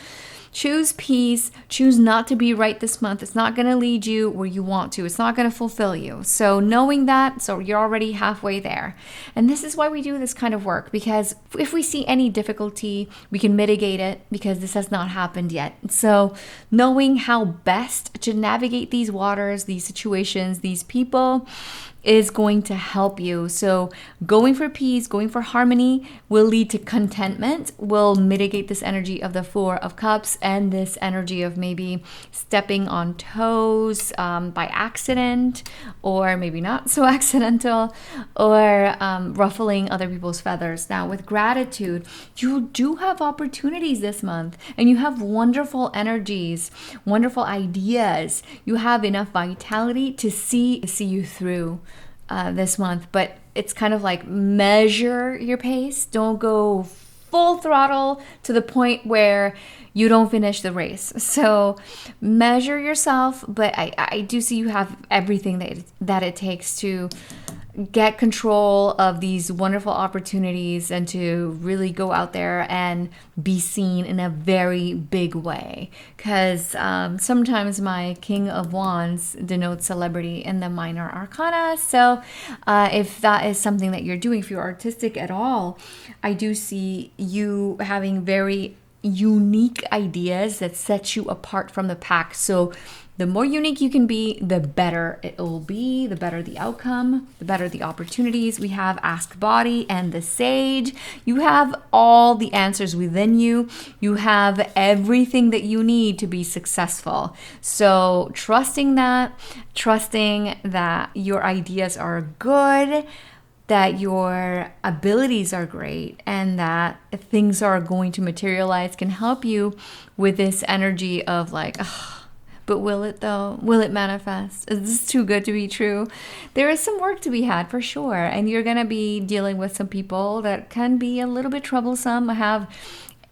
A: choose peace. Choose not to be right this month. It's not going to lead you where you want to. It's not going to fulfill you. So knowing that, so you're already halfway there. And this is why we do this kind of work, because if we see any difficulty, we can mitigate it because this has not happened yet. So knowing how best to navigate these waters, these situations, these people, is going to help you. So going for peace, going for harmony will lead to contentment, will mitigate this energy of the Four of Cups and this energy of maybe stepping on toes by accident, or maybe not so accidental, or ruffling other people's feathers. Now with gratitude, you do have opportunities this month, and you have wonderful energies, wonderful ideas. You have enough vitality to see you through this month, but it's kind of like measure your pace. Don't go full throttle to the point where you don't finish the race. So measure yourself, but I do see you have everything that it takes to get control of these wonderful opportunities and to really go out there and be seen in a very big way. Because sometimes my King of Wands denotes celebrity in the minor arcana. So if that is something that you're doing, if you're artistic at all, I do see you having very unique ideas that set you apart from the pack. So the more unique you can be, the better it will be, the better the outcome, the better the opportunities. We have Ask Body and the Sage. You have all the answers within you. You have everything that you need to be successful. So trusting that your ideas are good, that your abilities are great, and that things are going to materialize can help you with this energy of like, but will it though? Will it manifest? Is this too good to be true? There is some work to be had for sure. And you're going to be dealing with some people that can be a little bit troublesome. I have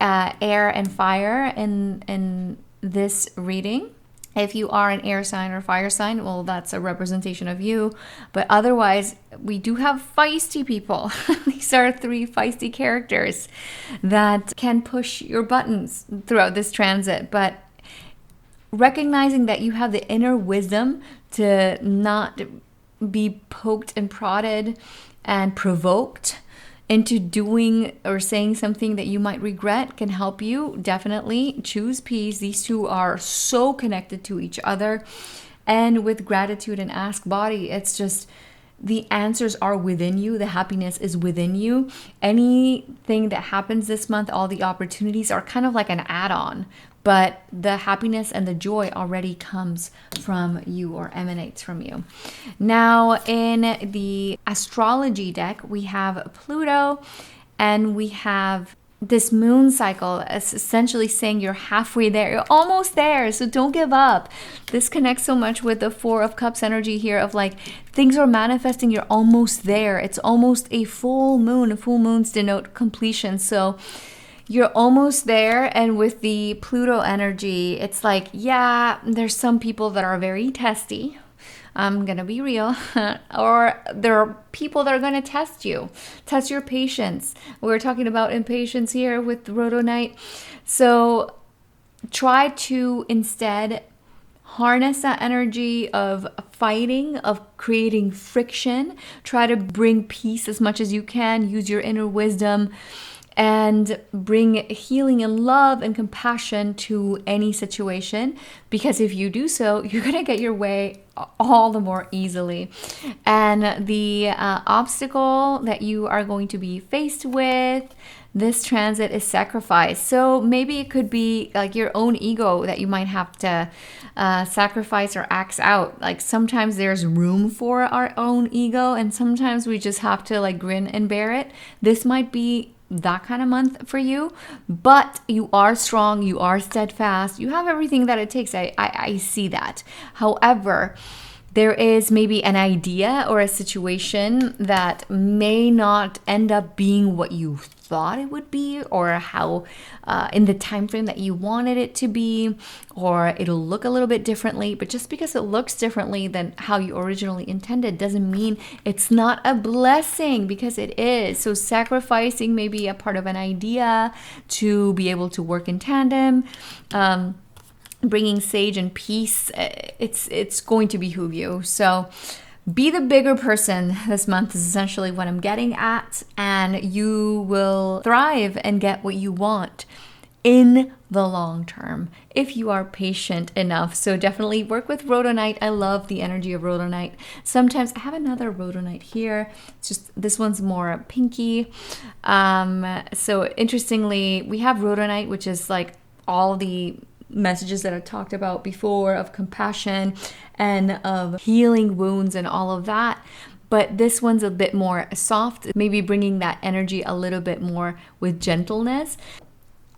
A: air and fire in this reading. If you are an air sign or fire sign, well, that's a representation of you. But otherwise, we do have feisty people. These are 3 feisty characters that can push your buttons throughout this transit. But recognizing that you have the inner wisdom to not be poked and prodded and provoked into doing or saying something that you might regret can help you. Definitely choose peace. These two are so connected to each other. And with gratitude and Ask Body, it's just the answers are within you. The happiness is within you. Anything that happens this month, all the opportunities are kind of like an add-on, but the happiness and the joy already comes from you or emanates from you. Now, in the astrology deck, we have Pluto and we have this moon cycle. It's essentially saying you're halfway there. You're almost there, so don't give up. This connects so much with the Four of Cups energy here of like things are manifesting. You're almost there. It's almost a full moon. Full moons denote completion. So you're almost there. And with the Pluto energy, it's like, yeah, there's some people that are very testy. I'm going to be real. Or there are people that are going to test you, test your patience. We're talking about impatience here with Rhodonite. So try to instead harness that energy of fighting, of creating friction. Try to bring peace as much as you can. Use your inner wisdom and bring healing and love and compassion to any situation, because if you do so, you're going to get your way all the more easily. And the obstacle that you are going to be faced with this transit is sacrifice. So maybe it could be like your own ego that you might have to sacrifice or axe out. Like sometimes there's room for our own ego, and sometimes we just have to like grin and bear it. This might be that kind of month for you, but you are strong, you are steadfast, you have everything that it takes. I see that. However, there is maybe an idea or a situation that may not end up being what you thought it would be, or how in the time frame that you wanted it to be, or it'll look a little bit differently. But just because it looks differently than how you originally intended doesn't mean it's not a blessing, because it is. So sacrificing maybe a part of an idea to be able to work in tandem, bringing sage and peace, it's going to behoove you. So be the bigger person this month is essentially what I'm getting at, and you will thrive and get what you want in the long term if you are patient enough. So definitely work with rhodonite. I love the energy of rhodonite. Sometimes I have another rhodonite here. It's just this one's more pinky. So interestingly, we have rhodonite, which is like all the messages that I talked about before of compassion and of healing wounds and all of that. But this one's a bit more soft, maybe bringing that energy a little bit more with gentleness.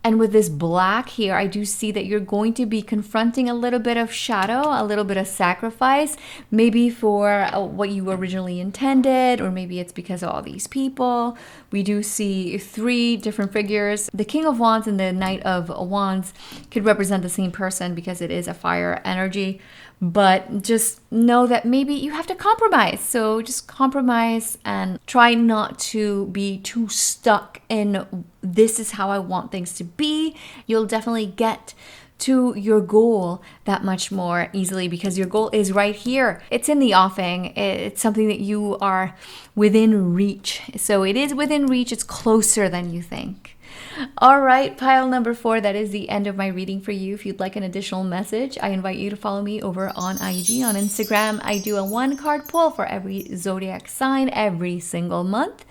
A: And with this black here, I do see that you're going to be confronting a little bit of shadow, a little bit of sacrifice, maybe for what you originally intended, or maybe it's because of all these people. We do see 3 different figures. The King of Wands and the Knight of Wands could represent the same person because it is a fire energy. But just know that maybe you have to compromise. So just compromise and try not to be too stuck in this is how I want things to be. You'll definitely get to your goal that much more easily because your goal is right here. It's in the offing. It's something that you are within reach. So it is within reach. It's closer than you think. All right, pile number 4, that is the end of my reading for you. If you'd like an additional message, I invite you to follow me over on IG. On Instagram, I do a 1-card pull for every zodiac sign every single month.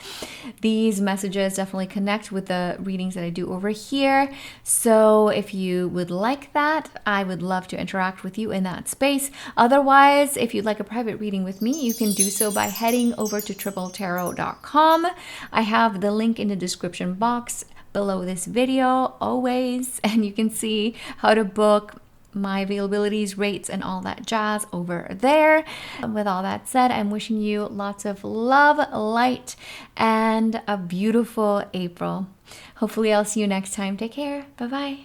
A: These messages definitely connect with the readings that I do over here. So if you would like that, I would love to interact with you in that space. Otherwise, if you'd like a private reading with me, you can do so by heading over to untiltedtarot.com. I have the link in the description box below this video always, and you can see how to book my availabilities, rates, and all that jazz over there. With all that said, I'm wishing you lots of love, light, and a beautiful April. Hopefully I'll see you next time. Take care. Bye-bye.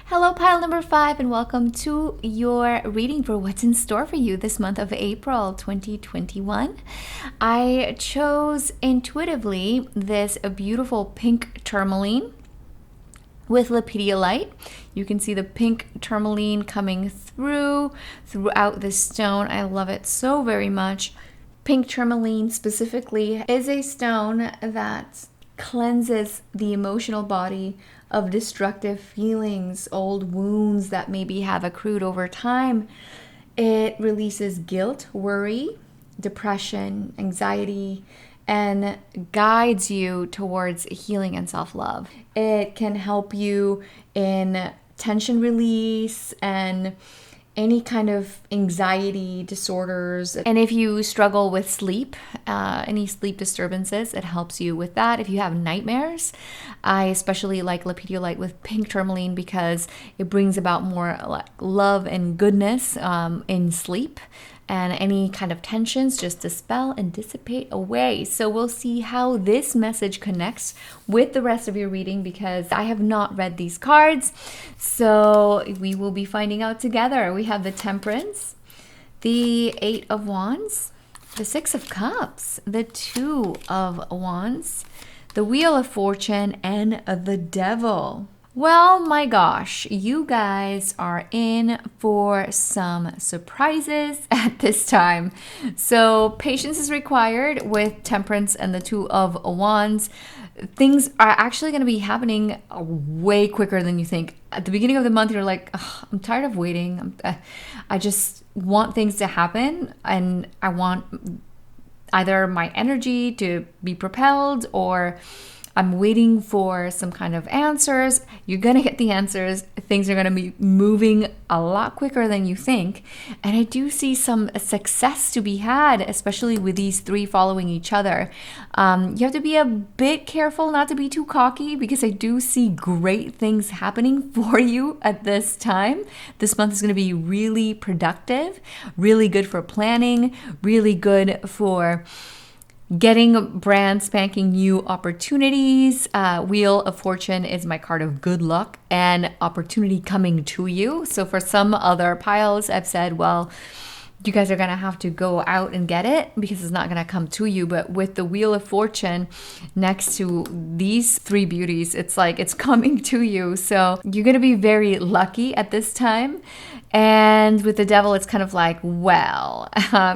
A: Hello, pile number 5, and welcome to your reading for what's in store for you this month of April 2021. I chose intuitively this beautiful pink tourmaline with lepidolite. You can see the pink tourmaline coming throughout this stone. I love it so very much. Pink tourmaline specifically is a stone that cleanses the emotional body of destructive feelings, old wounds that maybe have accrued over time. It releases guilt, worry, depression, anxiety, and guides you towards healing and self-love. It can help you in tension release and any kind of anxiety disorders. And if you struggle with sleep, any sleep disturbances, it helps you with that. If you have nightmares, I especially like lepidolite with pink tourmaline because it brings about more like love and goodness in sleep. And any kind of tensions just dispel and dissipate away. So we'll see how this message connects with the rest of your reading because I have not read these cards. So we will be finding out together. We have the Temperance, the 8 of Wands, the 6 of Cups, the 2 of Wands, the Wheel of Fortune, and the Devil. Well, my gosh, you guys are in for some surprises at this time. So patience is required with Temperance and the 2 of Wands. Things are actually going to be happening way quicker than you think. At the beginning of the month, you're like, I'm tired of waiting. I just want things to happen, and I want either my energy to be propelled or I'm waiting for some kind of answers. You're going to get the answers. Things are going to be moving a lot quicker than you think. And I do see some success to be had, especially with these three following each other. You have to be a bit careful not to be too cocky, because I do see great things happening for you at this time. This month is going to be really productive, really good for planning, really good for getting brand spanking new opportunities. Wheel of Fortune is my card of good luck and opportunity coming to you. So for some other piles, I've said, well, you guys are going to have to go out and get it because it's not going to come to you. But with the Wheel of Fortune next to these three beauties, it's like it's coming to you. So you're going to be very lucky at this time. And with the Devil, it's kind of like, well,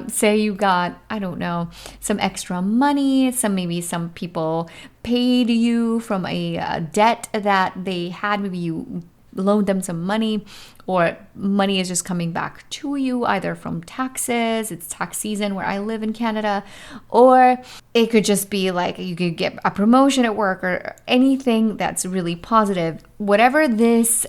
A: say you got, I don't know, some extra money, maybe some people paid you from a debt that they had. Maybe you loaned them some money, or money is just coming back to you either from taxes. It's tax season where I live in Canada, or it could just be like you could get a promotion at work or anything that's really positive. Whatever this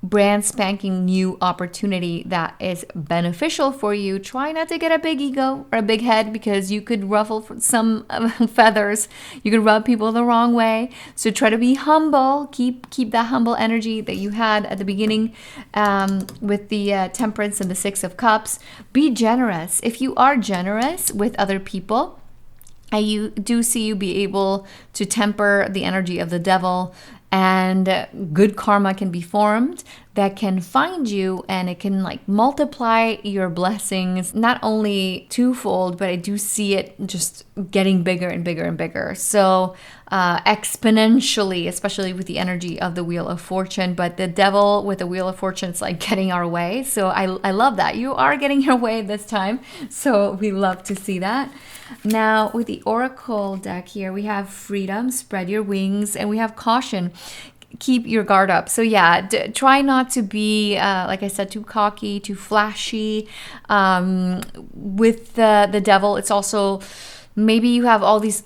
A: brand spanking new opportunity that is beneficial for you, try not to get a big ego or a big head, because you could ruffle some feathers. You could rub people the wrong way. So try to be humble. Keep that humble energy that you had at the beginning with the Temperance and the Six of Cups. Be generous. If you are generous with other people, I do see you be able to temper the energy of the Devil, and good karma can be formed that can find you, and it can like multiply your blessings, not only twofold, but I do see it just getting bigger and bigger and bigger. So exponentially, especially with the energy of the Wheel of Fortune. But the Devil with the Wheel of Fortune, it's like getting our way. So I love that. You are getting your way this time. So we love to see that. Now, with the Oracle deck here, we have Freedom, Spread Your Wings, and we have Caution, Keep Your Guard Up. So yeah, try not to be, like I said, too cocky, too flashy. With the Devil, it's also, maybe you have all these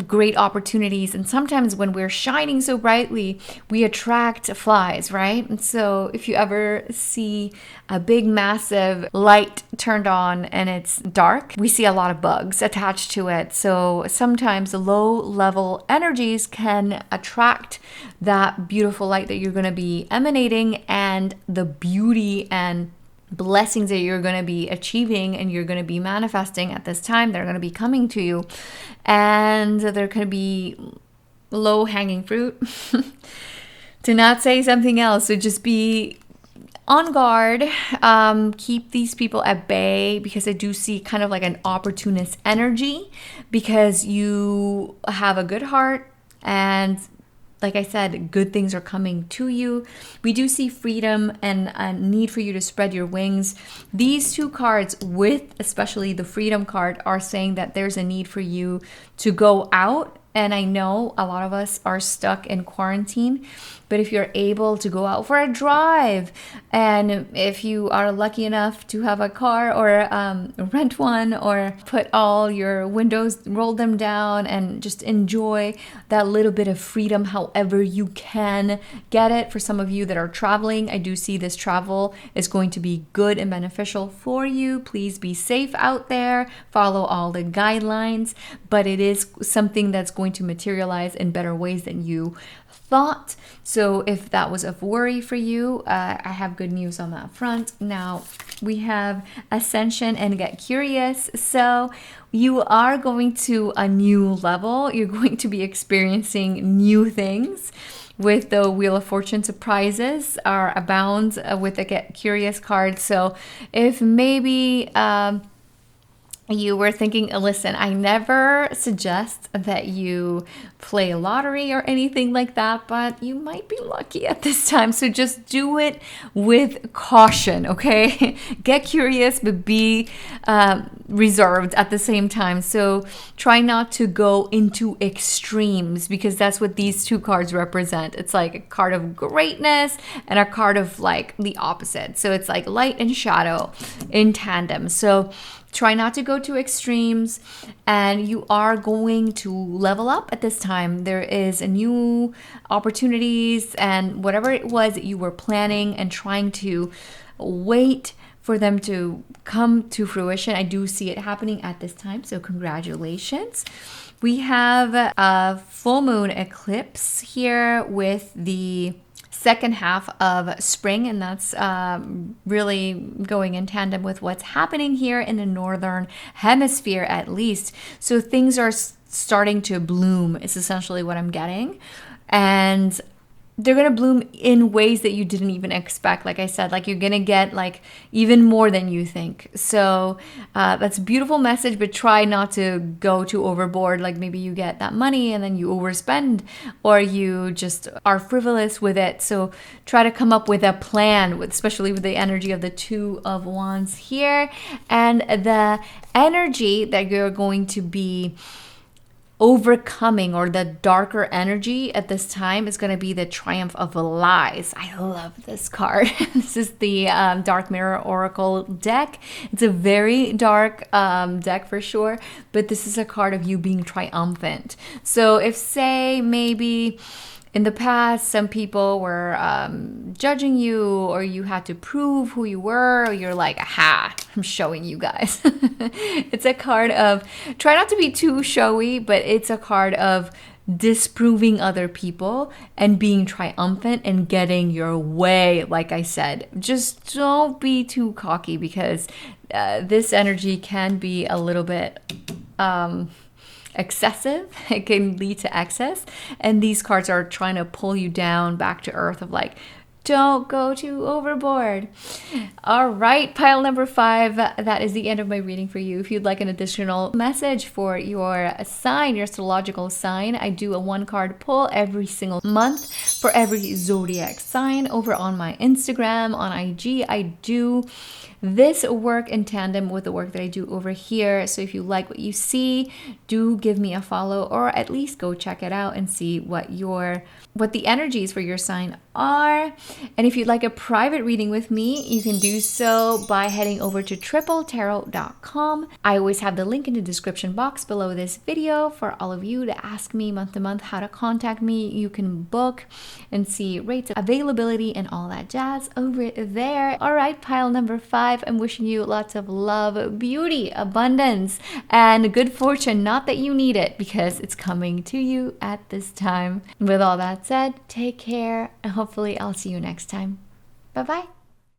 A: great opportunities, and sometimes when we're shining so brightly, we attract flies, right? And so if you ever see a big massive light turned on and it's dark, we see a lot of bugs attached to it. So sometimes the low level energies can attract that beautiful light that you're going to be emanating, and the beauty and blessings that you're going to be achieving and you're going to be manifesting at this time. They're going to be coming to you, and they're going to be low hanging fruit to not say something else. So just be on guard. Keep these people at bay, because I do see kind of like an opportunist energy, because you have a good heart, and like I said, good things are coming to you. We do see freedom and a need for you to spread your wings. These two cards, with especially the freedom card, are saying that there's a need for you to go out. And I know a lot of us are stuck in quarantine, but if you're able to go out for a drive, and if you are lucky enough to have a car or rent one, or put all your windows, roll them down, and just enjoy that little bit of freedom however you can get it. For some of you that are traveling, I do see this travel is going to be good and beneficial for you. Please be safe out there, follow all the guidelines, but it is something that's going to materialize in better ways than you thought. So if that was of worry for you, I have good news on that front. Now we have Ascension and Get Curious. So you are going to a new level. You're going to be experiencing new things. With the Wheel of Fortune, surprises are abound with the Get Curious card. So if maybe you were thinking, listen, I never suggest that you play a lottery or anything like that, but you might be lucky at this time. So just do it with caution, okay? Get curious, but be reserved at the same time. So try not to go into extremes, because that's what these two cards represent. It's like a card of greatness and a card of like the opposite. So it's like light and shadow in tandem. So Try not to go to extremes, and you are going to level up at this time. There is a new opportunities, and whatever it was that you were planning and trying to wait for them to come to fruition, I do see it happening at this time. So congratulations. We have a full moon eclipse here with the second half of spring, and that's really going in tandem with what's happening here in the northern hemisphere, at least. So things are starting to bloom is essentially what I'm getting, and they're going to bloom in ways that you didn't even expect. Like I said, like you're going to get like even more than you think. So that's a beautiful message, but try not to go too overboard. Like maybe you get that money and then you overspend, or you just are frivolous with it. So try to come up with a plan, especially with the energy of the Two of Wands here, and the energy that you're going to be overcoming, or the darker energy at this time, is going to be the Triumph of Lies. I love this card. This is the Dark Mirror Oracle deck. It's a very dark deck for sure, but this is a card of you being triumphant. So if, say, maybe in the past, some people were judging you, or you had to prove who you were, or you're like, aha, I'm showing you guys. It's a card of, try not to be too showy, but it's a card of disproving other people and being triumphant and getting your way. Like I said, just don't be too cocky, because this energy can be a little bit excessive. It can lead to excess, and these cards are trying to pull you down back to earth of like, don't go too overboard. All right, pile number 5, that is the end of my reading for you. If you'd like an additional message for your sign, your astrological sign, I do a 1-card pull every single month for every zodiac sign over on my Instagram, on IG. I do this work in tandem with the work that I do over here. So if you like what you see, do give me a follow, or at least go check it out and see what the energies for your sign are. And if you'd like a private reading with me, you can do so by heading over to untitled.tarot.com. I always have the link in the description box below this video for all of you to ask me month to month how to contact me. You can book and see rates, availability, and all that jazz over there. All right, pile number 5. I'm wishing you lots of love, beauty, abundance, and good fortune. Not that you need it, because it's coming to you at this time. With all that said, take care, and hopefully I'll see you next time. Bye-bye.